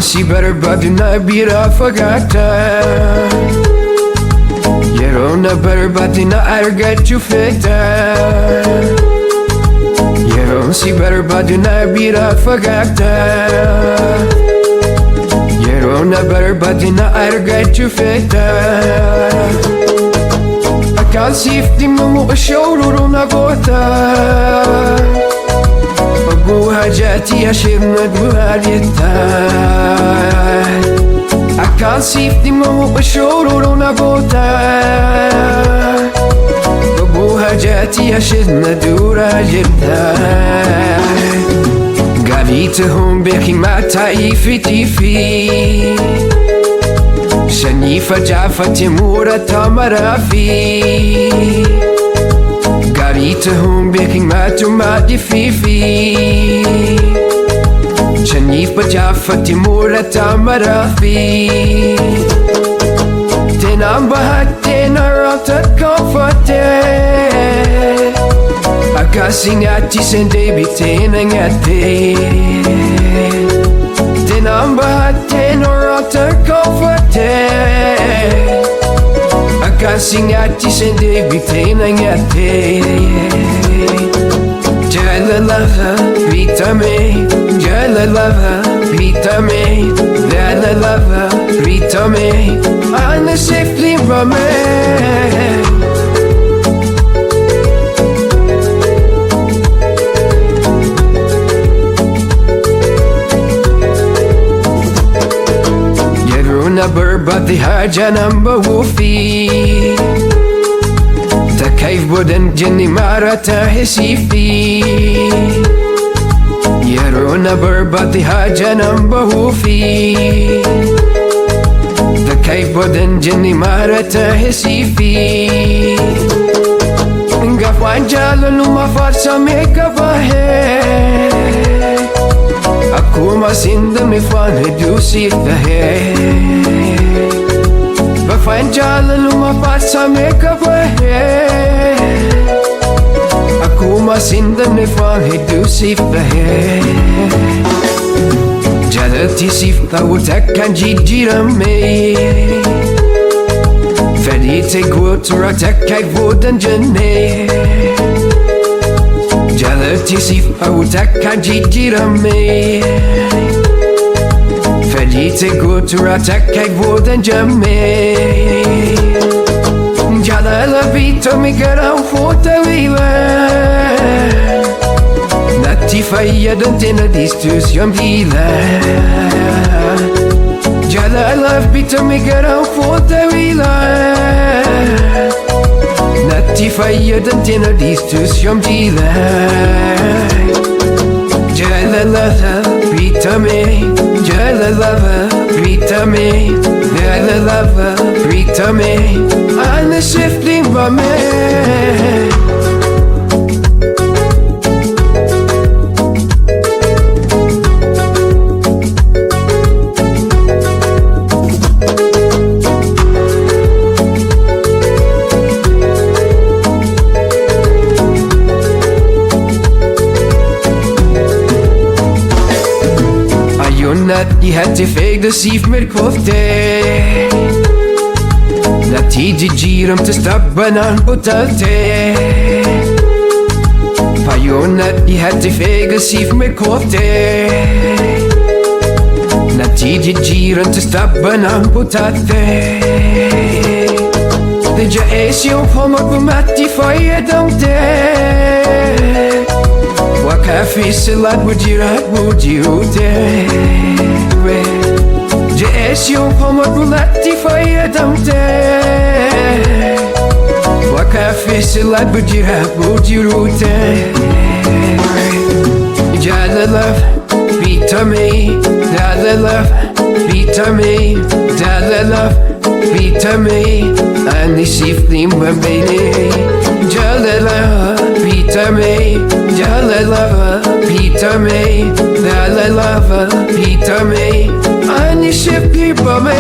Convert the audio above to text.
si barbaadu na biraa fagaata. Yeroo na barbaadu na argachuu feeta. Yeroo si barbaadu na biraa fagaata. Yeroo na barbaadu na argachuu feeta. Akkaan siif dhimmamu shawruru na goota. Oguu hajaatii ashirna duraaletta. Akkaan siif dhimmamu shawruru na goota. Oguu hajaatii ashirna duraaletta. Gaarii ta'uun beekin mataa ifitiifi. Shanii facaafate murataa maraafi. Gaarii ta'uun beekin maatumaa dhifiifi. Shanii facaafate murataa maraafi. Teenaan bahattee narraa tarkaanfattee. Akkasiin nyaachiseen deebitee na nyaattee. Teenaan bahattee narraa tarkaanfattee. Akkasiin nyaachiseen deebitee na nyaattee. Jaalala bitame, jaalala bitame, jaalala bitame, ana siif dhiibame. Na barbaade haja nan bahuufi. Takkaif boodan jenni maara taahisiifi. Yeroo na barbaade haja nan bahuufi. Takkaif boodan jenni maara taahisiifi. Gaafaan jaalaluma faarsamee qabahee. Akkuma sindamne faan hedduu siif tahee. Bafaan jaalaluma faarsamee qabahee. Akkuma sindamne faan hedduu siif tahee. Jaalalti siif ta'u takkaan jijjiirame. Fedhii ta'e gootura takkaan boodan jennee. Jaalalti siif ta'u takkaan jijjiirame. Fedhii ta'e gootura takkaan boodan jennee. Jaalala bitame garaan foota wiilee. Natti fayyadamte na dhiistus yoom hiilee. Jaalala bitame garaan foota wiilee. Natti fayyadamte na dhiistus yoom hiilee. Jaalala bitame, jaalala bitame, jaalala bitame, ana siif dhiibame. Dhihaate feegda siif mirkooftee. Natti jijjiiramtes tabbanaan utaaltee. Fayoon dhihaate feegda siif mirkooftee. Natti jijjiiramtes tabbanaan utaaltee. Ja'ees yoo homagumaatti fayyadamtee. Wakaafi silaat bujiraat bujiruutee. Ja'ees yoo homagumaatti fayyadamtee. Wakaafi silaat bujiraat bujiruutee. Jaalalaaf bitame, jaalalaaf bitame, jaalalaaf bitame, ani siif dhiibame. Jaalala bitame, jaalala bitame, jaalala bitame, ani siif dhiibame.